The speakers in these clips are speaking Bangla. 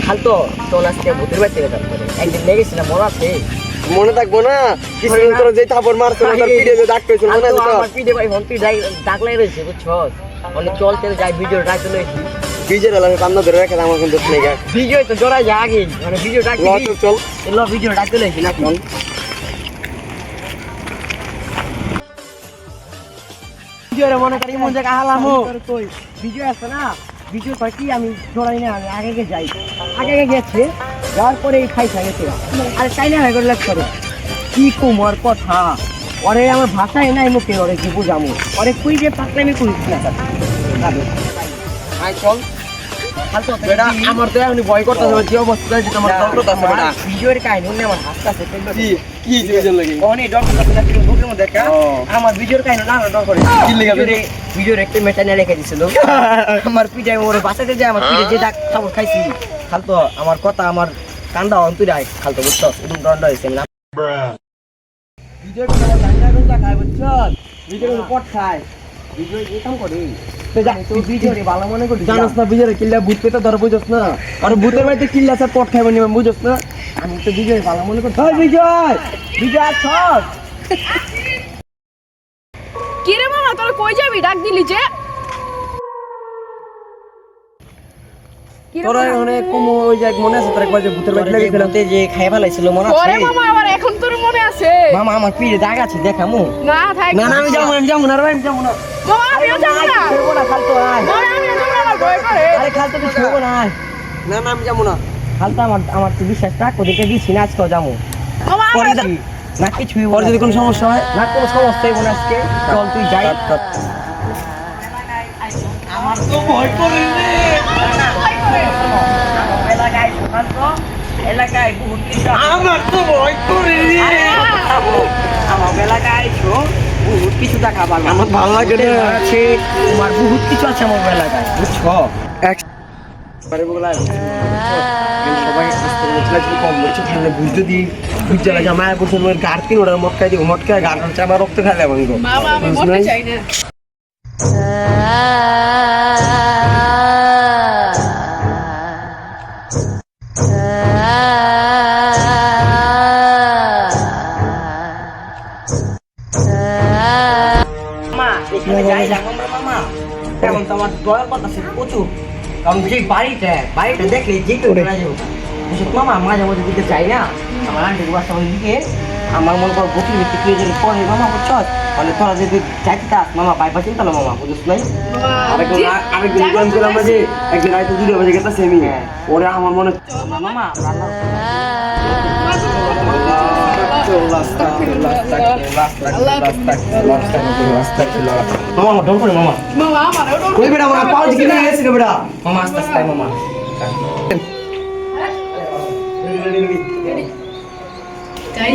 খালতো চল আজকে ভূতের বাড়ি থেকে যাবো একদিন লেগেছিলাম মনে আছে মনে থাকবো না কিছুদিন তোর যে থাপড় মারছো না তার পিঠে যে দাগ পেয়েছিল মনে আছে তো আমার পিঠে ভাই হন তুই দাগ লাই রয়েছে বুঝছস মানে চল তেল যাই ভিডিও ডাক চলে এসেছি বিজের লাগে কান্না ধরে রেখে আমার কিন্তু নেই গা ভিডিও তো জড়াই যায় আগে মানে ভিডিও ডাক চল এলো ভিডিও ডাক চলে এসেছি না চল ভিডিও রে মনে করি মন জায়গা হালাম কই ভিডিও আছে না ভিডিও কই কি আমি জড়াই না আমি আগে আগে গেছে যাওয়ার পরে খাই গেছে আরে তাই না করে লাগ করে কি কুমার কথা ওরে আমার ভাষায় নাই মুখে ওরে কি বুঝামু ওরে কুই যে পাকলামি করিস না আই চল হালতো বেটা আমার তো এখনি ভয় করতেছে যে অবস্থা আছে তোমার ডক্টর আছে বেটা ভিডিওর কাহিনী শুনে আমার হাসতাছে কি সিজন লাগে কোনে ডক্টর আছে না তুমি বুকের মধ্যে দেখা আমার ভিডিওর কাহিনী না ডক্টর কি লাগা ভিডিওর একটা মেটানে রেখে দিছিল আমার পিঠায় ওরে বাঁচাতে যায় আমার পিঠে যে দাগ খাবার খাইছি হালতো আমার কথা আমার কান্দা অন্তরায় হালতো বুঝছো উদুম দন্ড হইছে না ভিডিও কোন জায়গা কোন জায়গা বুঝছস ভিডিও পট খায় ভিডিও এই কাম করে তুই ভিডিও রে ভালো মনে করি জানোস না বিজের কিল্লা ভূত পেতে ধরে বুঝছস না আর ভূতের বাড়িতে কিল্লা আছে পট খাইব নি বুঝছস না আমি তো ভিডিও ভালো মনে করি ওই বিজয় আছস কি রে মামা তোরা কই যাবি ডাক দিলি যে তোরা অনেক কম ওই যে মনে আছে তোর একবার যে ভূতের বাড়িতে লেগেছিলাম যে খাই ফেলাইছিল মনে ওরে আছে মামা আবার এখন তোর মনে আছে মামা আমার পিঠে দাগ আছে দেখামু না থাক না আমি যাবো না রে আমি যাবো না মামা আমিও যাব না ছুঁবো না খালতো আয় মামা আমিও যাব না আমার ভয় করে আরে খালতো তুই ছুঁবো না আয় না আমি যাবো না খালতো আমার তুই বিশ্বাস রাখ ওদিকে দিছি না আজকে যাবো মামা পরে আমার না কিছুই ওর যদি কোনো সমস্যা হয় না কোনো সমস্যাই বোন আজকে চল তুই যাই আমার তো ভয় করে রে এলাকায় শান্ত এলাকায় বহুত কিছু আমার তো ভয় করে রে আমার এলাকায় বহুত কিছু দেখা পারবো আমার ভালো লাগে না আছে তোমার বহুত কিছু আছে আমার এলাকায় বুঝছো আরে বগলা সবাই আস্তে আস্তে কম বলছে তাহলে বুঝতে দি বুঝতে লাগে আমার বছর গাড় কিন ওরা মটকাই দিব মটকায় গাড় হচ্ছে আমার রক্ত খাইলে আমি গো মামা আমি মরতে চাই না মামা এখানে যাই যাবো আমরা মামা এখন তো আমার দয়ার কথা আছে প্রচুর কারণ যে বাড়িটা দেখলে যে কেউ চলে যাবো মামা মাঝে মধ্যে দিকে যাই না আমার আন্টির বাসা ওই দিকে আমার মনে করো গতির ভিত্তি পেয়ে যদি পরে মামা বুঝছ মানে তোরা যদি যাইতে চাস মামা বাইপা চিন্তা না মামা বুঝছ নাই আরেকদিন গেম করলাম যে একদিন রাইতে 2 বাজে গেছে আমি ওরে আমার মনে মামা মামা ডর করে মামা মামা আমারও ডর ওই বেটা আমার পাউজ কিনে গেছে রে বেটা মামা আস্তে আস্তে মামা তাই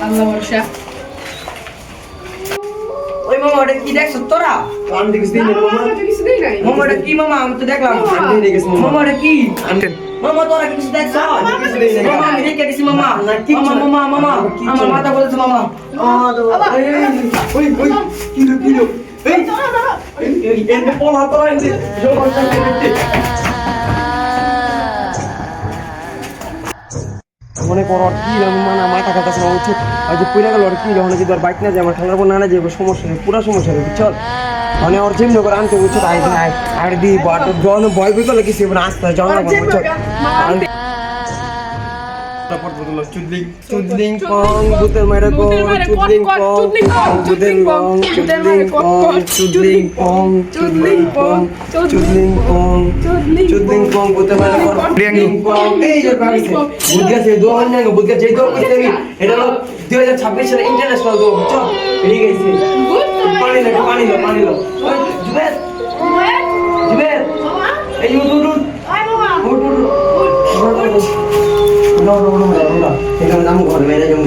আল্লাহ ভরসা ওই মামা ওটা কি দেখছ তোরা আমি দেখছি না মামা তো কিছু দেই নাই মামা ওটা কি মামা আমি তো দেখলাম আমি দেখে গেছি মামা ওটা কি আমি মামা তোরা কিছু দেখছ মামা আমি দেখে গেছি মামা মামা আমার মাথা বলেছে মামা ওই কিলো এই এনে পোলা তো এনে জোর করে মনে করো কি মানে মাথা কাটাছে না উচিত আর যে পুরা গেল আর কি যখন যদি আর বাইক না যায় আমার খালার পর না যায় সমস্যা নেই পুরা সমস্যা নেই চল মানে ওর জিম করে আনতে উচিত আর দি বাট জন ভয় বই করলে কিছু না আসতে জন চুদলিং পং বুতের মাইরা কো চুদলিং পং বুতের পং চুদলিং পং চুদলিং পং চুদলিং পং চুদলিং পং চুদলিং পং বুতের মাইরা কো চুদলিং পং এই যে পাইছে বুদ্ধিয়া সে দো অন্য বুদ্ধিয়া যেই দো কইতে আমি এটা হলো 2026 সালে ইন্টারন্যাশনাল দো চল ঠিক আছে পানি লো জুবের এই উঠ No, এখানে যাবো ঘরে বাইরে যাবো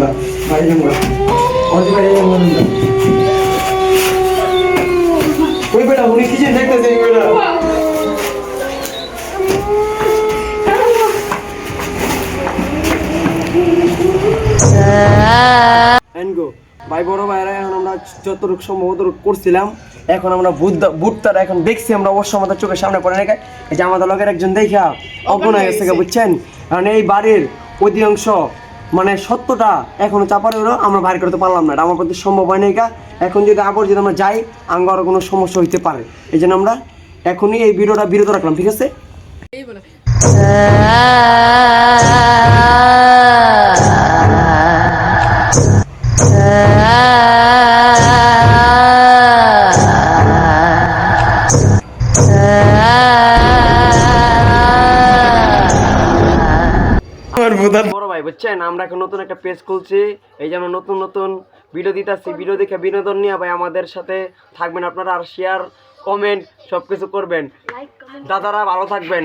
ওই বেটা উনি কি যে দেখতেছে বেটা ভাই বড় ভাইরা এখন আমরা যতটুকু সম্ভব করছিলাম এখন আমরা ভূতটা এখন দেখছি আমরা অবশ্য আমাদের চোখের সামনে পড়ে রেখে এই যে আমাদের লগের একজন দেখা অজ্ঞান হয়ে গেছে বুঝছেন। কারণ এই বাড়ির অধিকাংশ মানে সত্যটা এখনো চাপার হলো আমরা বাইর করতে পারলাম না, এটা আমার প্রতি সম্ভব হয় নাই। এখন যদি আবার যদি আমরা যাই আঙ্গ আরো কোনো সমস্যা হইতে পারে, এই জন্য আমরা এখনই এই ভিডিওটা বিরত রাখলাম, ঠিক আছে? এই বলে বড় ভাই বুঝছেন, আমরা এখন নতুন একটা পেজ খুলছি, এই যে আমরা নতুন নতুন ভিডিও দিতেছি, ভিডিও দেখে বিনোদন নিয়ে ভাই আমাদের সাথে থাকবেন আপনারা, আর শেয়ার কমেন্ট সবকিছু করবেন। দাদারা ভালো থাকবেন।